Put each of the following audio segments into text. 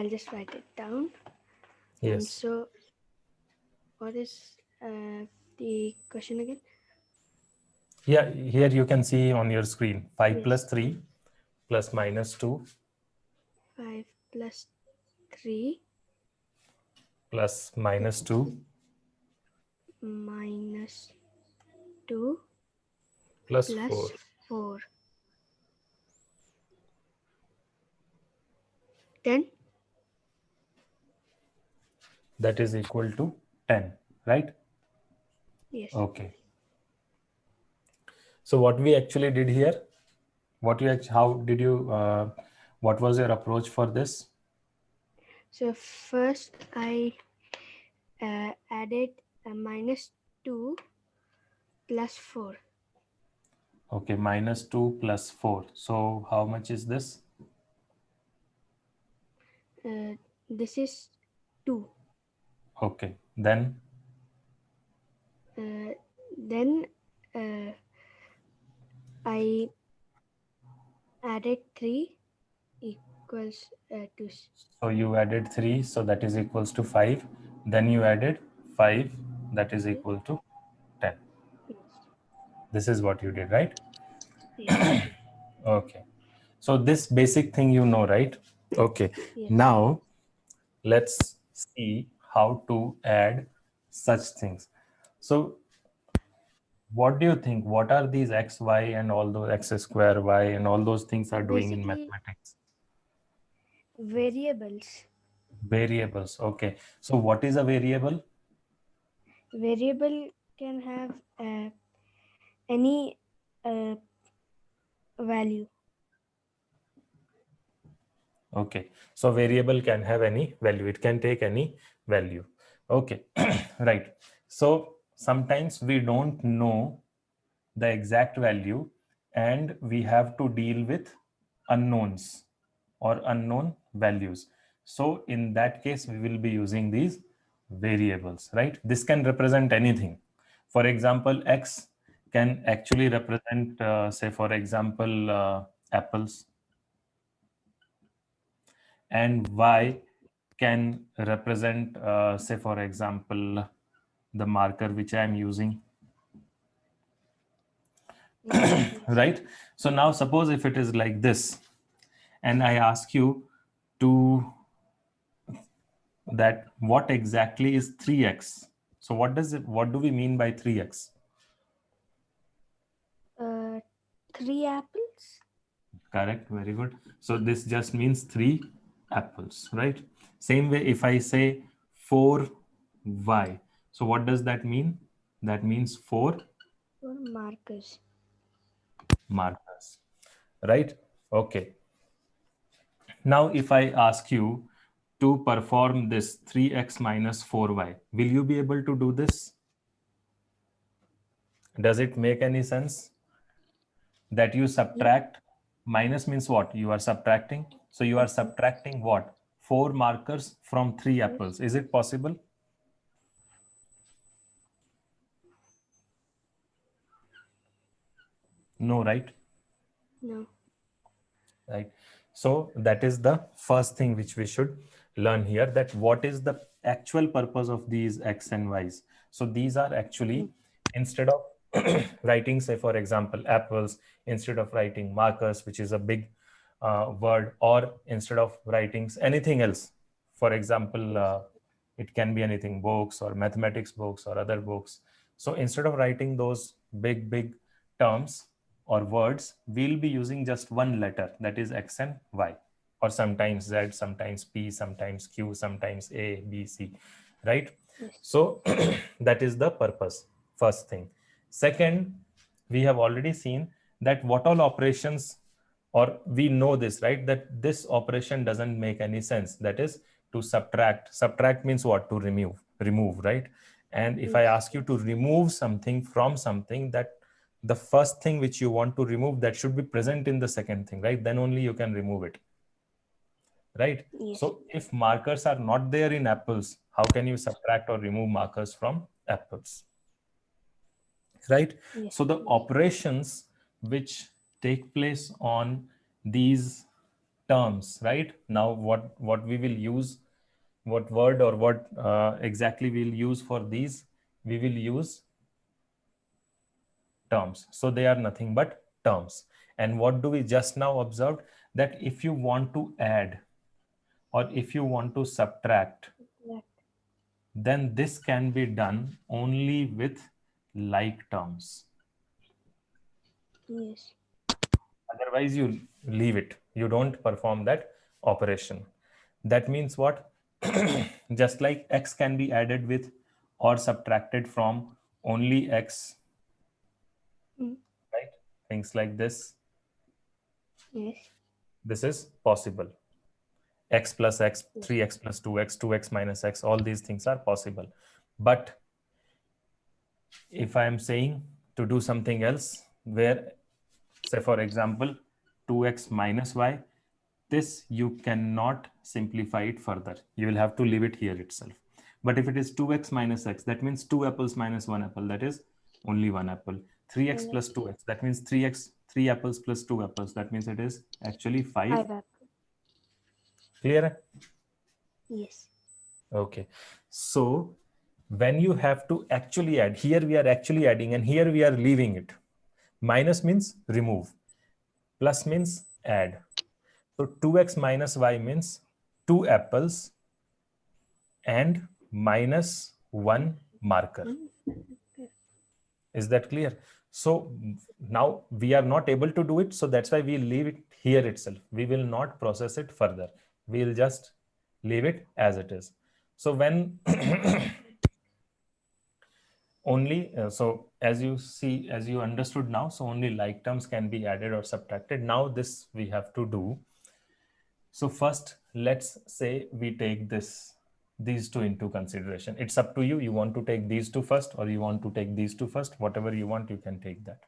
I'll just write it down. Yes. So what is the question again? Yeah, here you can see on your screen 5 plus Yes. 3 plus minus 2 5 plus 3 plus minus 2 minus 2 plus 4. plus 4. 10. That is equal to 10, right? Yes. Okay. So what we actually did here, how did you, what was your approach for this? So first I added minus 2 plus 4. Okay, minus 2 plus 4. So how much is this? This is 2. Okay, then Then I added 3 equals to so you added 3, so that is equals to 5. Then you added 5, that is equal to 10. yes. This is what you did, right? Yes. Okay. So this basic thing you know, right? Okay. Yes. Now let's see how to add such things. So what do you think? What are these x, y, and all those x square, y, and all those things are doing in Basically mathematics? variables. Variables. Okay. So what is a variable? Variable can have any uh, value. Okay. So variable can have any value. It can take any value. Okay. Right. So sometimes we don't know the exact value and we have to deal with unknowns or unknown values. So in that case, we will be using these variables, right? This can represent anything. For example, X can actually represent, say, for example, apples, and Y can represent, say, for example, the marker which I am using, Yes. right? So now suppose if it is like this, and I ask you to that what exactly is 3x. So what do we mean by 3x? Uh, 3 apples. Correct, very good. So this just means 3 apples, right? Same way if I say 4y. So what does that mean? That means 4 Or markers. markers, right? Okay. Now if I ask you to perform this 3x minus 4y, will you be able to do this? Does it make any sense that you Yes. subtract? Minus means what? You are subtracting. So you are subtracting what? 4 markers from 3 apples. Is it possible? No, right? No. Right. So that is the first thing which we should learn here, that what is the actual purpose of these x and y's. So these are actually, instead of writing, say, for example, apples, instead of writing markers, which is a big word, or instead of writing anything else, for example, it can be anything, books or mathematics books or other books. So instead of writing those big terms or words, we'll be using just one letter, that is x and y, or sometimes z, sometimes p, sometimes q, sometimes a, b, c, right? Yes. So that is the purpose, first thing. Second, we have already seen that what all operations, or we know this, right, that this operation doesn't make any sense, that is to subtract. Subtract means what? To remove, right? And if I Yes. ask you to remove something from something, that the first thing which you want to remove, that should be present in the second thing, right? Then only you can remove it, right? Yes. So if markers are not there in apples, how can you subtract or remove markers from apples, right? Yes. So the operations which take place on these terms, right? Now what we will use, what word or what exactly we'll use for these, we will use terms. So they are nothing but terms. And what do we just now observed? That if you want to add or if you want to subtract, That. then this can be done only with like terms. Yes. Otherwise, you leave it. You don't perform that operation. That means what? Just like x can be added with or subtracted from only x, Mm. right? Things like this. Yes. This is possible. X plus x, Yes. 3x plus 2x, 2x minus x, all these things are possible. But if I am saying to do something else, where, say, for example, 2x minus y, this you cannot simplify it further. You will have to leave it here itself. But if it is 2x minus x, that means 2 apples minus 1 apple, that is only 1 apple. 3x plus 2x, that means 3x, 3 apples plus 2 apples, that means it is actually 5. 5 apple. Clear? Yes. Okay. So when you have to actually add, here we are actually adding and here we are leaving it. Minus means remove. Plus means add. So 2x minus y means 2 apples and minus 1 marker. Is that clear? So now we are not able to do it. So that's why we leave it here itself. We will not process it further. We'll just leave it as it is. So when only, so as you see, as you understood now, so only like terms can be added or subtracted. Now this we have to do. So first, let's say we take these two into consideration. It's up to you. You want to take these two first or you want to take these two first, whatever you want, you can take that,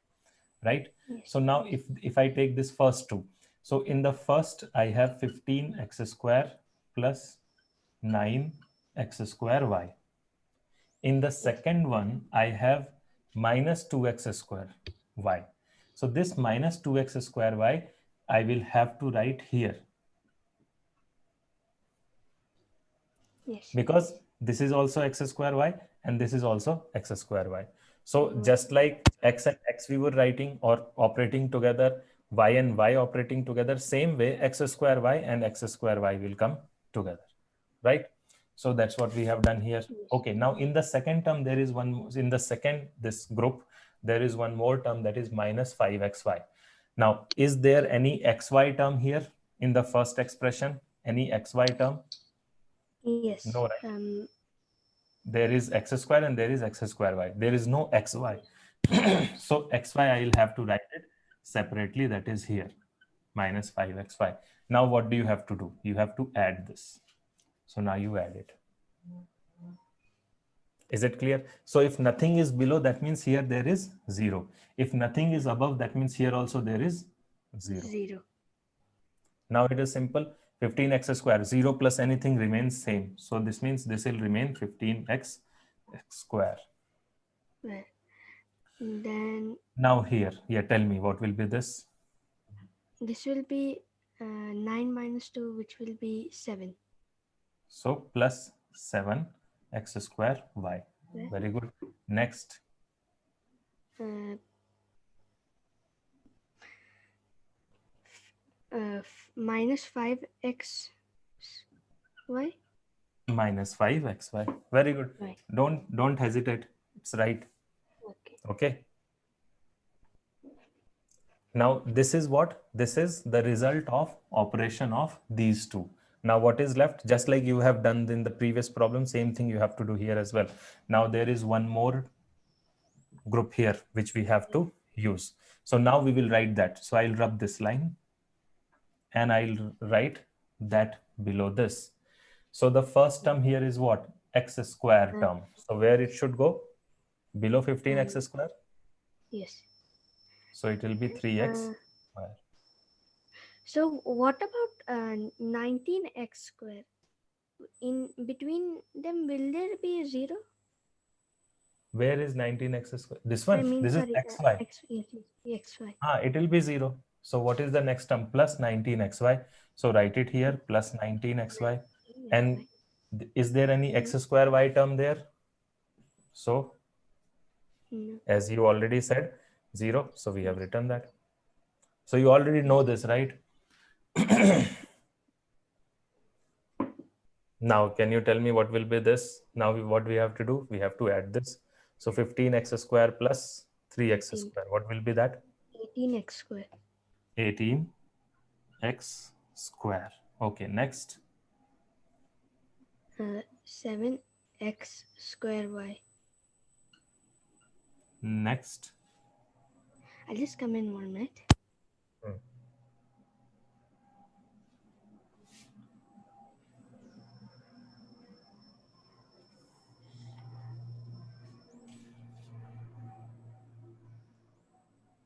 right? Yes. So now if I take this first two, so in the first I have 15x square plus 9x square y. In the second one, I have minus 2x square y. So this minus 2x square y, I will have to write here. Yes. Because this is also x square y and this is also x square y. So just like x and x we were writing or operating together, y and y operating together, same way x square y and x square y will come together, right? So that's what we have done here. Okay, now in the second term, there is one, in the second, this group, there is one more term that is minus 5xy. Now, is there any xy term here in the first expression? Any xy term? Yes. No, right? There is x square and there is x square y. There is no xy. So xy, I will have to write it separately. That is here, minus 5xy. Now, what do you have to do? You have to add this. So now you add it. Is it clear? So if nothing is below, that means here there is 0. If nothing is above, that means here also there is 0. 0. Now it is simple. 15x square, 0 plus anything remains same. So this means this will remain 15x square. Well, then Now here, yeah, tell me what will be this? this will be 9 minus 2, which will be 7. So plus 7x square y. Well, Very good. Next. Minus 5x y. Minus 5xy. Very good. Right. Don't hesitate. It's right. Okay. Okay. Now this is what? This is the result of operation of these two. Now what is left? Just like you have done in the previous problem, same thing you have to do here as well. Now there is one more group here which we have to use. So now we will write that. So I'll rub this line and I'll write that below this. So the first term here is what? X square term. So where it should go? Below 15x square? Yes. So it will be 3x square. So what about 19x square? In between them, will there be a 0? Where is 19x square? This I one. mean, This is sorry, xy. yes, xy. It will be 0. So what is the next term? Plus 19xy. So write it here, plus 19xy. And is there any x square y term there? So No. as you already said, 0. So we have Yes. written that. So you already know Yes. this, right? Now, can you tell me what will be this? Now, what we have to do? We have to add this. So 15x square plus 3x 18. square. What will be that? 18x square. 18x square. Okay, next. 7x square y. Next. I'll just come in 1 minute. Hmm.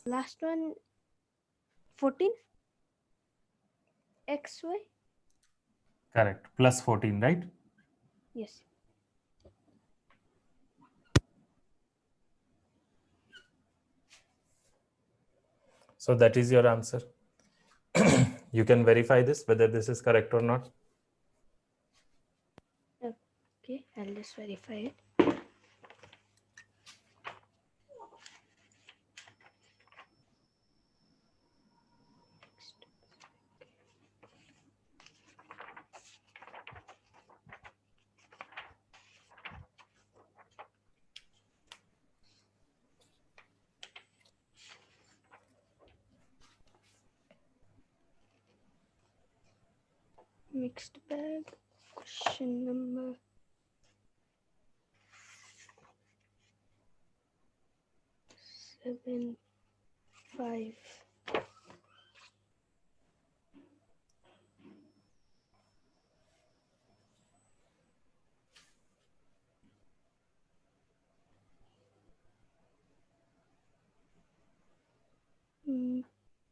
Last one, 14 xy. Correct. Plus 14, right? Yes. So that is your answer. You can verify this, whether this is correct or not. Okay, I'll just verify it. Mixed bag. Question number 7, 5.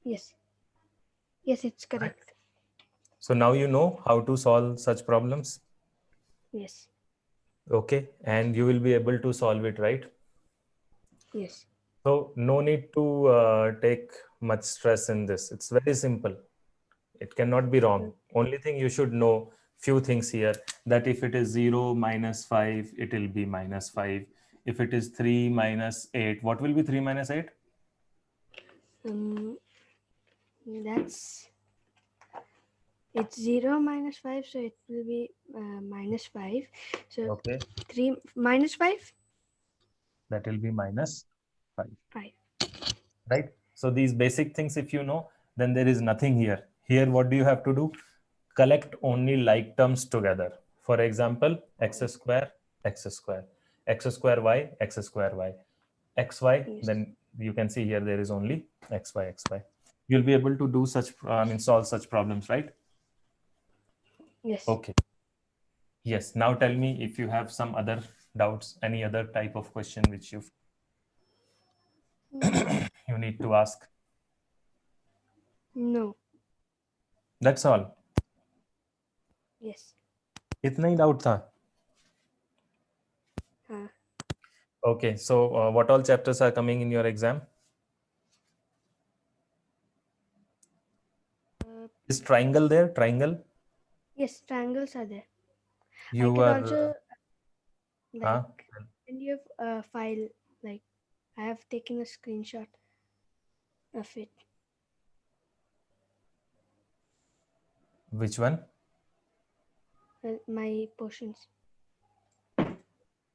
Yes. Yes, it's correct. So now you know how to solve such problems. Yes. Okay. And you will be able to solve it, right? Yes. So no need to take much stress in this. It's very simple. It cannot be wrong. Only thing you should know few things here, that if it is 0 minus 5, it will be minus 5. If it is 3 minus 8, what will be 3 minus 8? That's it's 0 minus 5, so it will be minus 5. So Okay. 3 minus 5? That will be minus 5. 5. Right? So these basic things, if you know, then there is nothing here. Here, what do you have to do? Collect only like terms together. For example, x square, x square, x square y, x square y, xy. Yes. Then you can see here there is only xy, xy. You'll be able to do such, solve such problems, right? Yes. Okay. Yes. Now tell me if you have some other doubts, any other type of question which you need to ask. No. That's all. Yes. इतना ही doubt था. Okay, so what all chapters are coming in your exam? Is triangle there? Triangle? Yes, triangles are there. I You could are, also huh? send you a file. Like, I have taken a screenshot of it. Which one? My portions.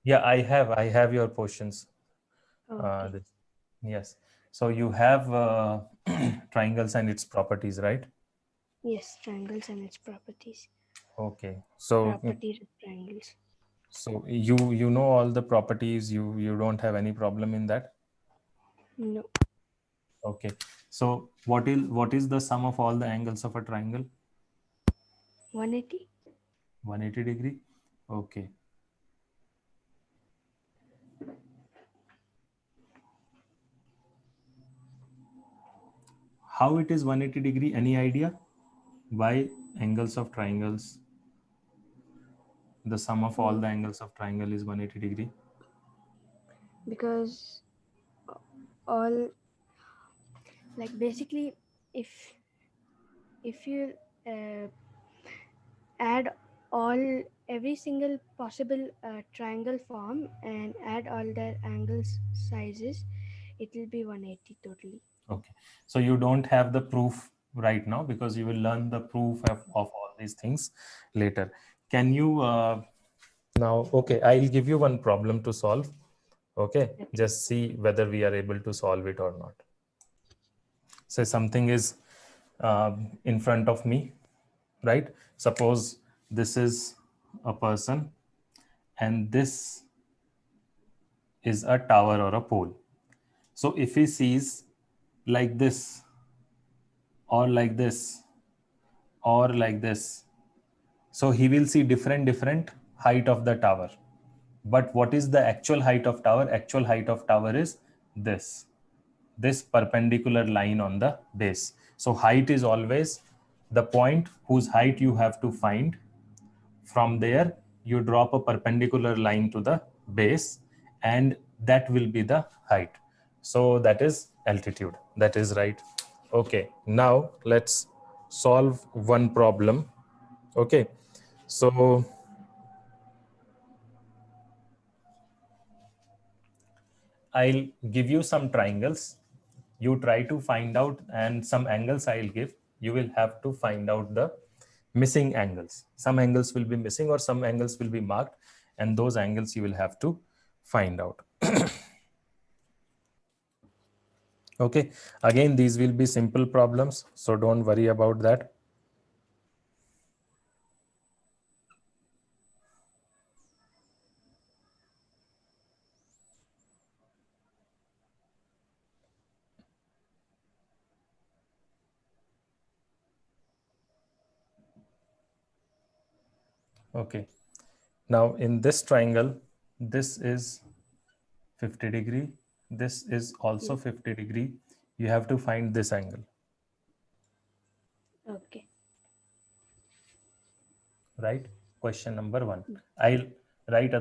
Yeah, I have your portions. Oh, okay. This, yes. So you have triangles and its properties, right? Yes, triangles and its properties. Okay. So Properties of triangles. so you know all the properties. You don't have any problem in that. No. Okay. So what is the sum of all the angles of a triangle? 180? 180 degree. Okay. How it is 180 degree? Any idea? Why angles of triangles, the sum of all the angles of triangle is 180 degree? Because all, like, basically if you uh, add all every single possible triangle form and add all their angles sizes, it will be 180 totally. Okay, so you don't have the proof right now because you will learn the proof of all these things later. Can you now? Okay, I'll give you one problem to solve. Okay, Okay. just see whether we are able to solve it or not. Say something is in front of me, right? Suppose this is a person and this is a tower or a pole. So if he sees like this or like this or like this, so he will see different height of the tower. But what is the actual height of tower? Actual height of tower is this perpendicular line on the base. So height is always the point whose height you have to find. From there you drop a perpendicular line to the base, and that will be the height. So that is altitude. That is right. Okay, now let's solve one problem. Okay, so I'll give you some triangles. You try to find out, and some angles I'll give. You will have to find out the missing angles. Some angles will be missing or some angles will be marked, and those angles you will have to find out. Okay, again, these will be simple problems, so don't worry about that. Okay, now in this triangle, this is 50 degree, this is also Yeah. 50 degree. You have to find this angle, Okay. right? Question number one. I'll write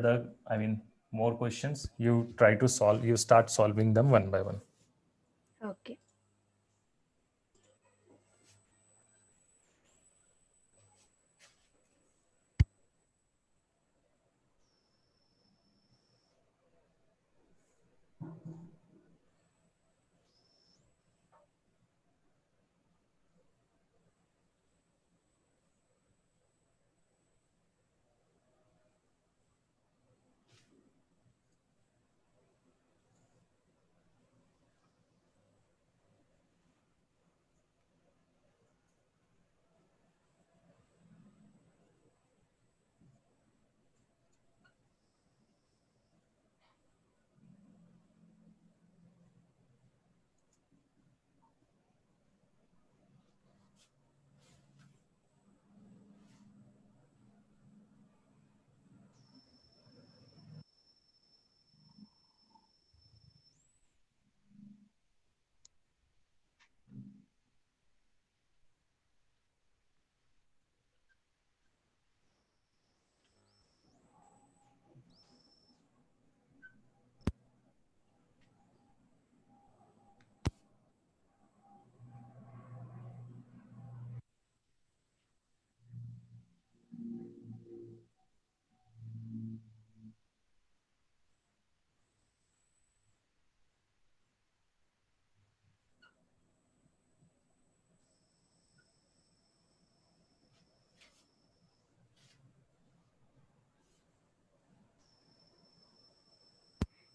more questions. You try to solve, you start solving them one by one. Okay.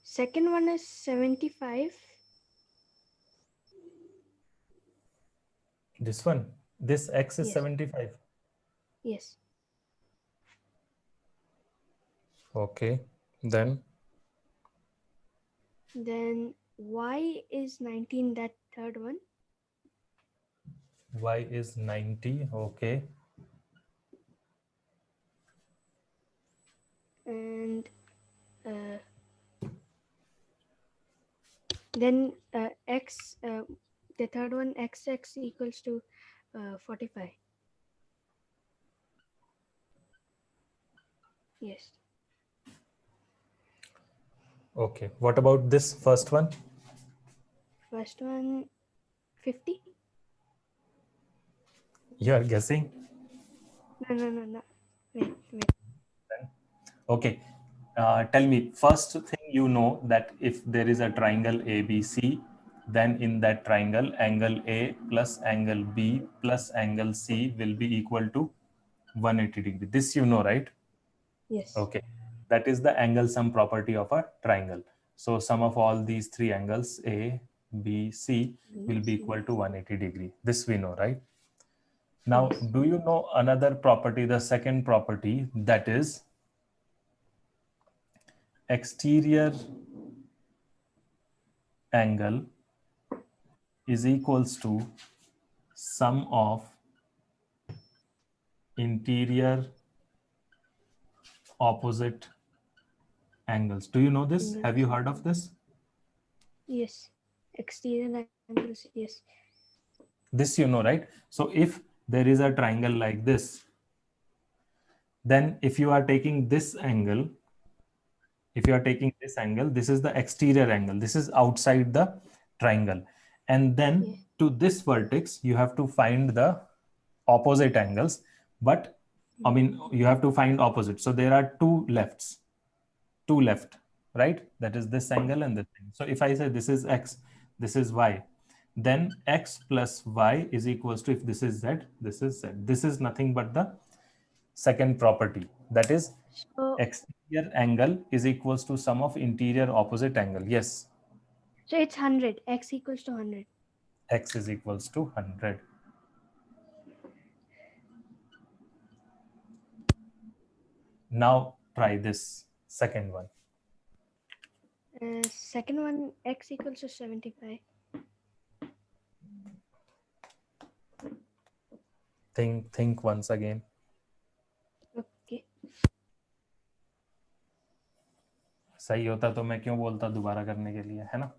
Second one is 75. This one, this x is Yes. 75. Yes. Okay, then Then y is 19, that third one. y is 90. Okay, And uh, then x, the third one, x equals to 45. Yes. okay. What about this first one? First one, 50. You are guessing? No. Wait. Okay. Tell me, first thing you know that if there is a triangle ABC, then in that triangle, angle A plus angle B plus angle C will be equal to 180 degree. This you know, right? Yes. Okay. That is the angle sum property of a triangle. So sum of all these three angles A, B, C B, will be C. equal to 180 degree. This we know, right? Now, Yes. do you know another property, the second property, that is exterior angle is equals to sum of interior opposite angles. Do you know this? Have you Angles. heard of this? Yes. Exterior angles. Yes. This you know, right? So if there is a triangle like this, then if you are taking this angle, if you are taking this angle, this is the exterior angle. This is outside the triangle. And then Yeah. to this vertex, you have to find the opposite angles. But I mean, you have to find opposite. So there are two left, right? That is this angle and this thing. So if I say this is X, this is Y, then X plus Y is equals to, if this is Z, this is Z. This is nothing but the second property. That is So exterior angle is equals to sum of interior opposite angle. Yes, so it's 100. X equals to 100. X is equals to 100. Now try this second one. Second one, X equals to 75. Think once again. Okay. सही होता तो मैं क्यों बोलता दोबारा करने के लिए, है ना?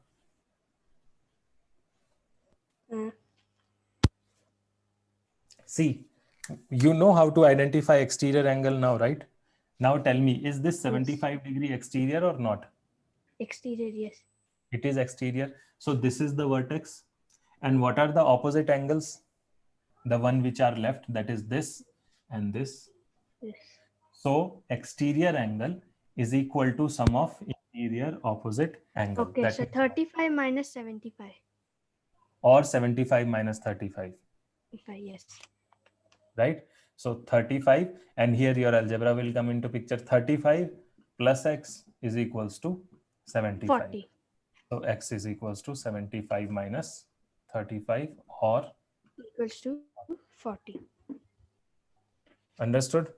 Uh, See, you know how to identify exterior angle now, right? Now tell me, is this yes. 75-degree exterior or not? Exterior, yes. It is exterior. So this is the vertex. And what are the opposite angles? The one which are left, that is this and this. Yes. So exterior angle is equal to sum of interior opposite angle. Okay, That so means, 35 minus 75. or 75 minus 35, Yes. right? So 35, and here your algebra will come into picture. 35 plus x is equals to 75. 40 So x is equals to 75 minus 35, or equals to 40. understood?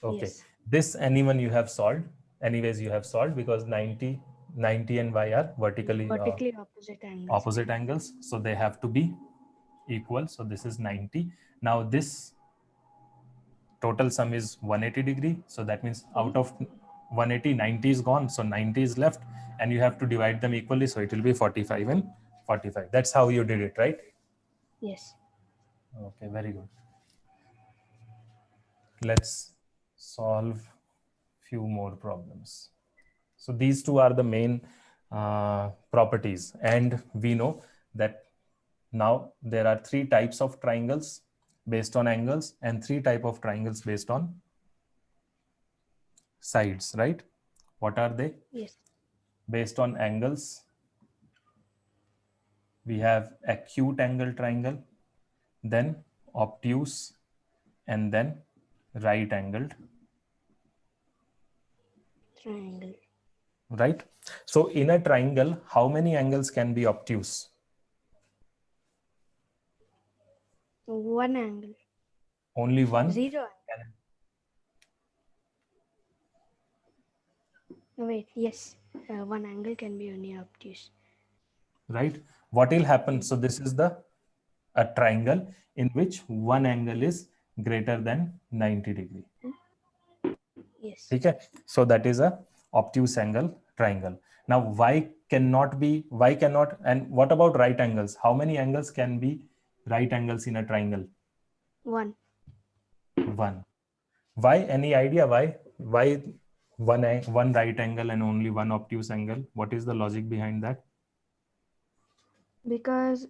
Okay. Yes. This anyone you have solved. Anyways, you have solved because 90 and y are vertically Vertically opposite angles. opposite angles. So they have to be equal. So this is 90. Now this total sum is 180 degree. So that means out of 180, 90 is gone. So 90 is left and you have to divide them equally. So it will be 45 and 45. That's how you did it, right? Yes. Okay, very good. Let's solve few more problems. So these two are the main properties, and we know that now there are three types of triangles based on angles and three type of triangles based on sides, right? What are they? Yes. Based on angles, we have acute angle triangle, then obtuse, and then right angled, Triangle. right? So in a triangle, how many angles can be obtuse? One angle. Only one. Zero. No, wait. Yes. One angle can be only obtuse. Right? What will happen? So this is the a triangle in which one angle is greater than 90 degree. Yes. Okay, so that is a obtuse angle triangle. Now why cannot, and what about right angles? How many angles can be right angles in a triangle? One. One. Why? Any idea why one right angle and only one obtuse angle? What is the logic behind that? Because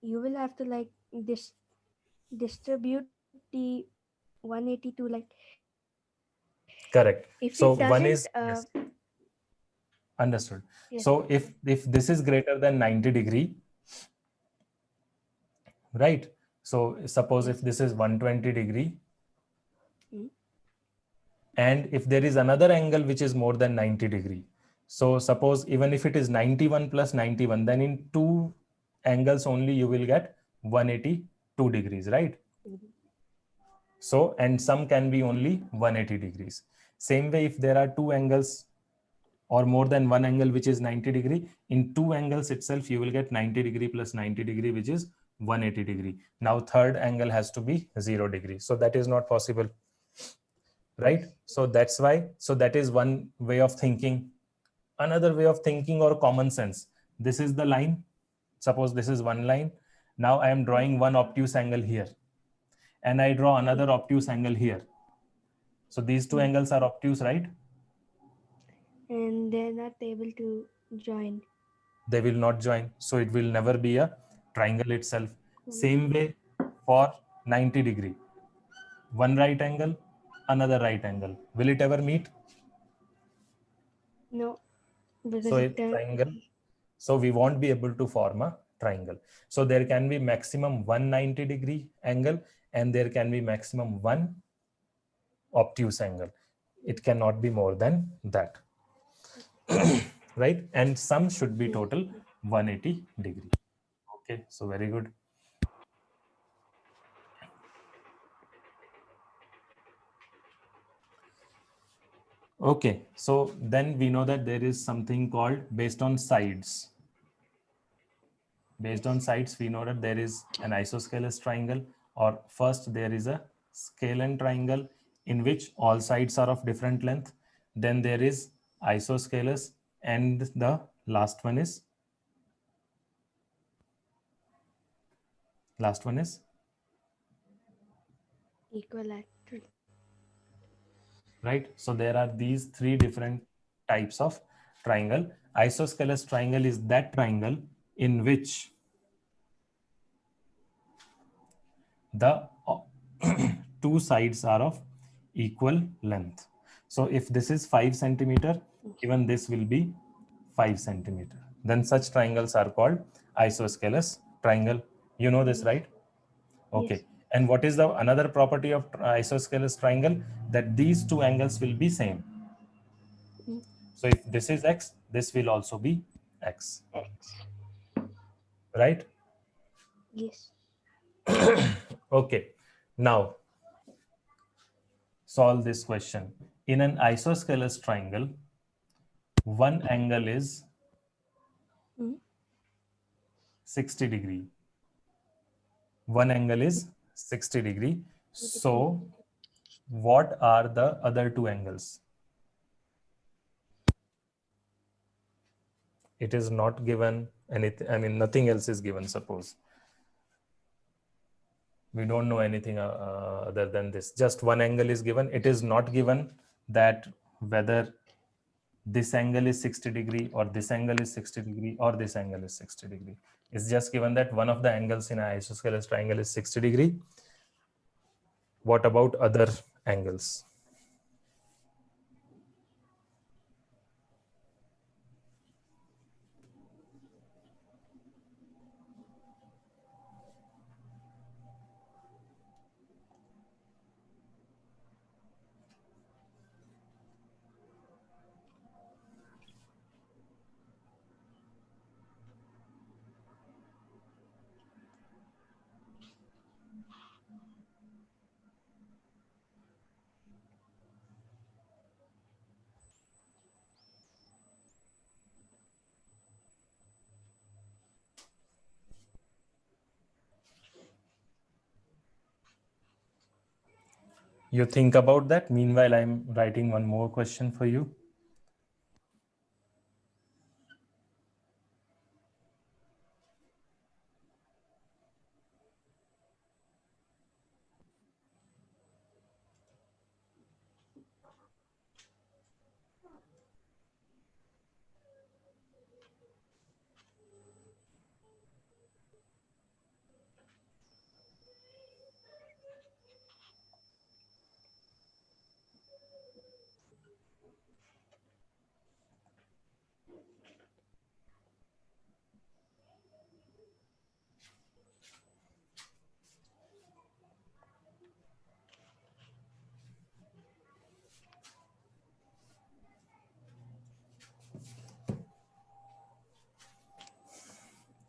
you will have to like distribute the 180 to, like, if it Correct. doesn't, So one is, yes, understood. yes. So if this is greater than 90 degree, right? So suppose Yes. if this is 120 degree, Mm. and if there is another angle which is more than 90 degree, so suppose even if it is 91 plus 91, then in two angles only you will get 182 degrees, right? Mhm. So, and some can be only 180 degrees. Same way, if there are two angles or more than one angle which is 90 degree, in two angles itself you will get 90 degree plus 90 degree, which is 180 degree. Now third angle has to be 0 degree, so that is not possible, right? Yes. So that's why, so that is one way of thinking. Another way of thinking or common sense, this is the line, suppose this is one line. Now I am Mm. drawing one obtuse angle here, and I draw Mm. another obtuse angle here. So these two Mm. angles are obtuse, right? And they're not able to join. They will not join, so it will never be a triangle itself. Mm. Same way for 90 degree, one right angle, another right angle, will it ever meet? No, So because a triangle, so we won't be able to form a triangle. So there can be maximum 190 degree angle, and there can be maximum one obtuse angle. It cannot be more than that. Right? And some should be yes. total 180 degree. Okay, so very good. Okay, so then we know that there is something called based on sides. Based on Yes. sides, we know that there is an isosceles triangle, or first there is a scalene triangle in which all sides are of different length. Then there is isosceles, and the last one is Equilateral. right. So there are these three different types of triangle. Isosceles triangle is that triangle in which the two sides are of equal length. So if this is 5 centimeter, even this will be 5 centimeter. Then such triangles are called isosceles triangle. You know this, Yes. right? Okay. Yes. And what is the another property of isosceles triangle? That these two angles will be same. Mm. So if this is x, this will also be x, X. right? Yes. Okay. Now solve this question. In an isosceles triangle, one angle is Mm. 60 degree. One angle is 60 degree. Degree. So what are the other two angles? It is not given anything. I mean, nothing else is given. Suppose we don't know anything other than this. Just one angle is given. It is not given that whether this angle is 60 degree, or this angle is 60 degree, or this angle is 60 degree. It's just given that one of the angles in an isosceles triangle is 60 degree. What about other angles? You think about that. Meanwhile, I'm writing one more question for you.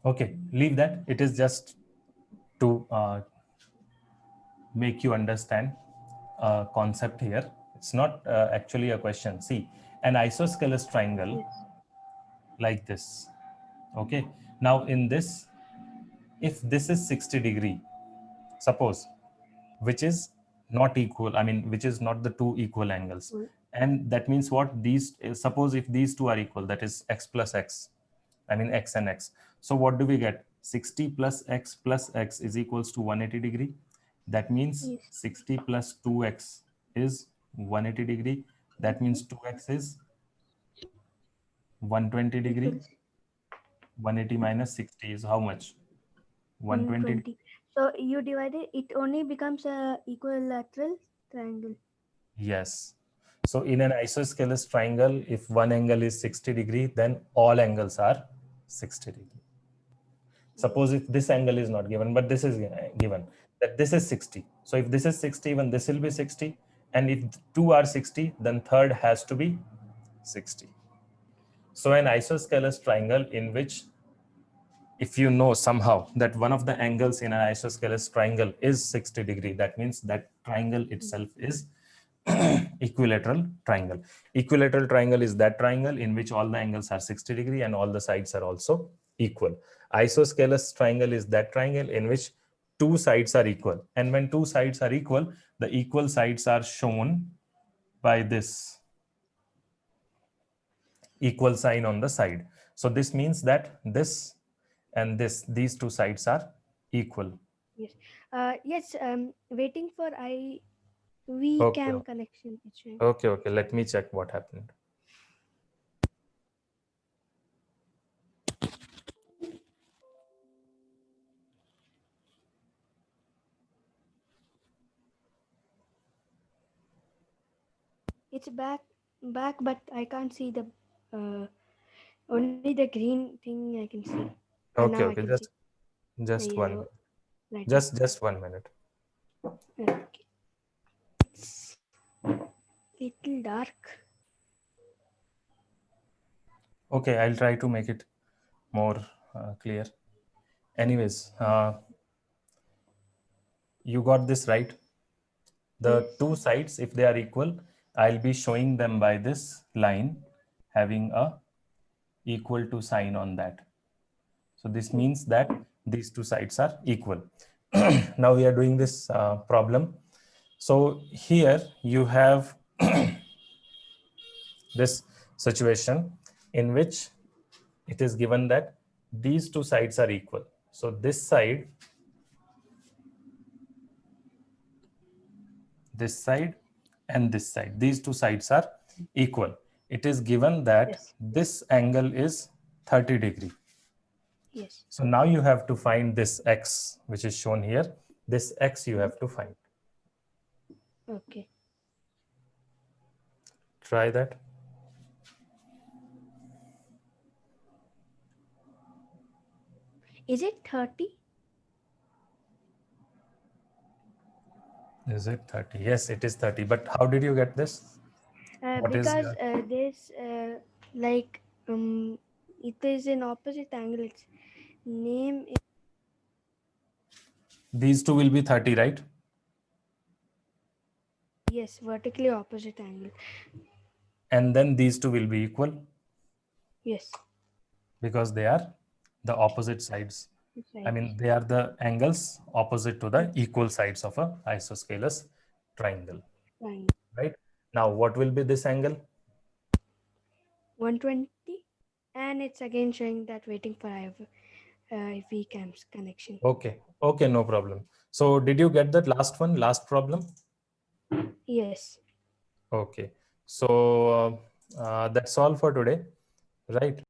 Okay, leave that. It is just to make you understand a concept here. It's not actually a question. See, an isosceles triangle Yes. like this. Okay. Now in this, if this is 60-degree, suppose, which is not equal, I mean, which is not the two equal angles. Cool. And that means what? These, suppose if these two are equal, that is x plus x, I mean x and x. So what do we get? 60 plus x is equals to 180-degree. That means Yes. 60 plus 2x is 180-degree. That Mhm. means 2x is 120-degree. Equals 180 minus 60 is how much? 120. 120. So you divide it, it only becomes a equilateral triangle. Yes. So in an isosceles triangle, if one angle is 60-degree, then all angles are 60-degree. Yes. Suppose if this angle is not given, but this is given, that this is 60. So if this is 60, even this will be 60. And if two are 60, then third has to be 60. So an isosceles triangle in which, if you know somehow that one of the angles in an isosceles triangle is 60-degree, that means that triangle itself is equilateral triangle. Equilateral triangle is that triangle in which all the angles are 60-degree and all the sides are also equal. Isosceles triangle is that triangle in which two sides are equal. And when two sides are equal, the equal sides are shown by this equal sign on the side. So this means that this and these two sides are equal. Yes. Yes. Waiting for V Okay, cam connection. It's showing. okay. Let me check what happened. It's back, but I can't see the uh, only the green thing I can see. Now I Okay. can see the Just one yellow minute. lighting. Just 1 minute. Okay. It's little dark. Okay, I'll try to make it more clear. Anyways, you got this right. The Yes. two sides, if they are equal, I'll be showing them by this line having a equal to sign on that. So this Yes. means that these two sides are equal. Now we are doing this problem. So here you have this situation in which it is given that these two sides are equal. So this side and this side, these two sides are equal. It is given that Yes. this angle is 30-degree. Yes. So now you have to find this x, which is shown here. This x you Mhm. have to find. Okay. Try that. Is it 30? Is it 30? Yes, it is 30. But how did you get this? What is Because there's like it is an opposite angle. Its name is these two will be 30, right? yes, vertically opposite angle. And then these two will be equal Yes. because they are the opposite sides. I Sides. mean, they are the angles opposite to the Yes. equal sides of a isosceles triangle, Fine. right? Now, what will be this angle? 120, and it's again showing that waiting for VCAM's connection. Okay, no problem. So, did you get that last one, last problem? Yes. Okay, so that's all for today, right?